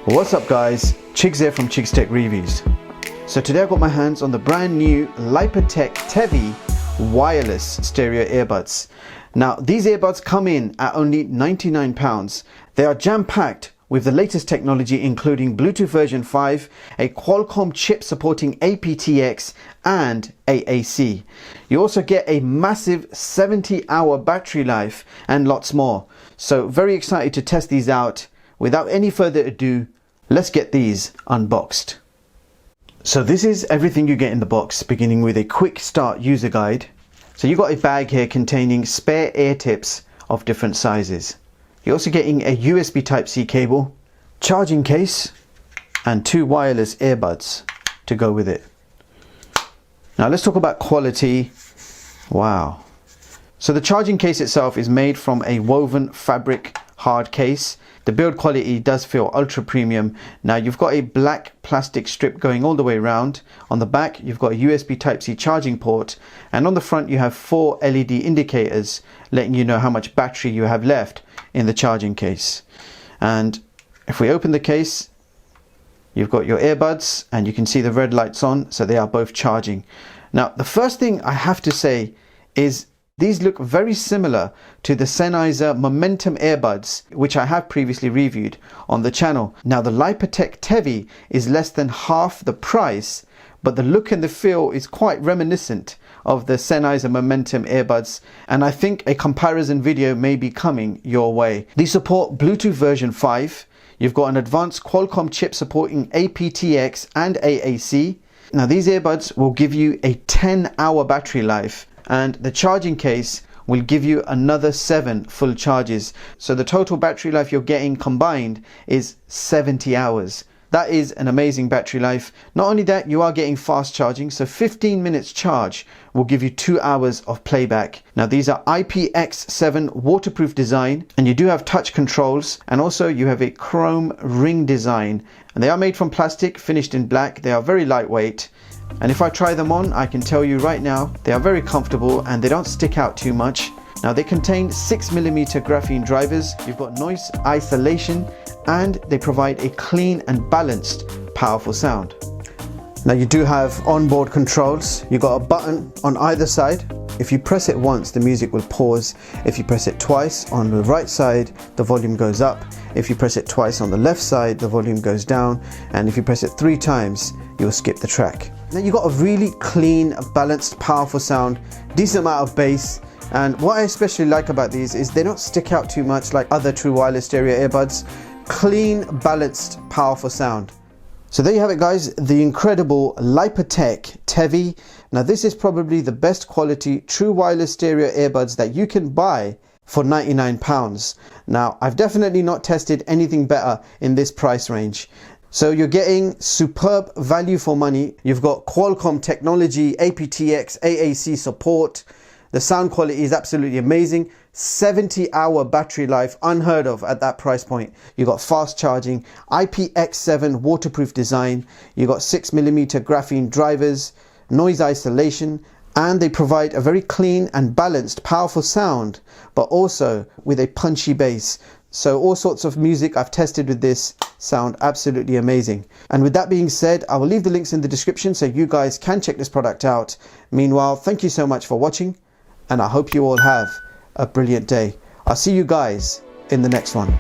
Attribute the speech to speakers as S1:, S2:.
S1: What's up guys, Chigs here from Chigs Tech Reviews. So today I got my hands on the brand new Lypertek TEVI wireless stereo earbuds. Now these earbuds come in at only £99. They are jam-packed with the latest technology including Bluetooth version 5, a Qualcomm chip supporting APTX and AAC. You also get a massive 70-hour battery life and lots more. So very excited to test these out. Without any further ado, let's get these unboxed. So this is everything you get in the box, beginning with a quick start user guide. So you got a bag here containing spare ear tips of different sizes. You're also getting a USB Type-C cable, charging case, and 2 wireless earbuds to go with it. Now let's talk about quality. Wow. So the charging case itself is made from a woven fabric hard case. The build quality does feel ultra premium. Now you've got a black plastic strip going all the way around. On the back you've got a USB Type-C charging port, and on the front you have 4 LED indicators letting you know how much battery you have left in the charging case. And if we open the case, you've got your earbuds and you can see the red lights on, so they are both charging. Now the first thing I have to say is these look very similar to the Sennheiser Momentum earbuds, which I have previously reviewed on the channel. Now the Lypertek TEVI is less than half the price, but the look and the feel is quite reminiscent of the Sennheiser Momentum earbuds, and I think a comparison video may be coming your way. These support Bluetooth version 5. You've got an advanced Qualcomm chip supporting APTX and AAC. Now these earbuds will give you a 10-hour battery life, and the charging case will give you another 7 full charges. So the total battery life you're getting combined is 70 hours. That is an amazing battery life. Not only that, you are getting fast charging, so 15 minutes charge will give you 2 hours of playback. Now these are IPX7 waterproof design, and you do have touch controls, and also you have a chrome ring design, and they are made from plastic, finished in black. They are very lightweight, and if I try them on, I can tell you right now they are very comfortable and they don't stick out too much. Now they contain 6mm graphene drivers, you've got noise isolation, and they provide a clean and balanced powerful sound. Now you do have onboard controls. You've got a button on either side. If you press it once, the music will pause. If you press it twice on the right side, the volume goes up. If you press it twice on the left side, the volume goes down. And if you press it 3 times, you'll skip the track. Now you've got a really clean, balanced, powerful sound, decent amount of bass. And what I especially like about these is they don't stick out too much like other true wireless stereo earbuds. Clean, balanced, powerful sound. So there you have it guys, the incredible Lypertek TEVI. Now this is probably the best quality true wireless stereo earbuds that you can buy for £99. Now I've definitely not tested anything better in this price range. So you're getting superb value for money. You've got Qualcomm technology, APTX, AAC support. The sound quality is absolutely amazing. 70-hour battery life, unheard of at that price point. You got fast charging, IPX7 waterproof design. You got 6mm graphene drivers, noise isolation, and they provide a very clean and balanced, powerful sound, but also with a punchy bass. So all sorts of music I've tested with this sound absolutely amazing. And with that being said, I will leave the links in the description so you guys can check this product out. Meanwhile, thank you so much for watching, and I hope you all have a brilliant day. I'll see you guys in the next one.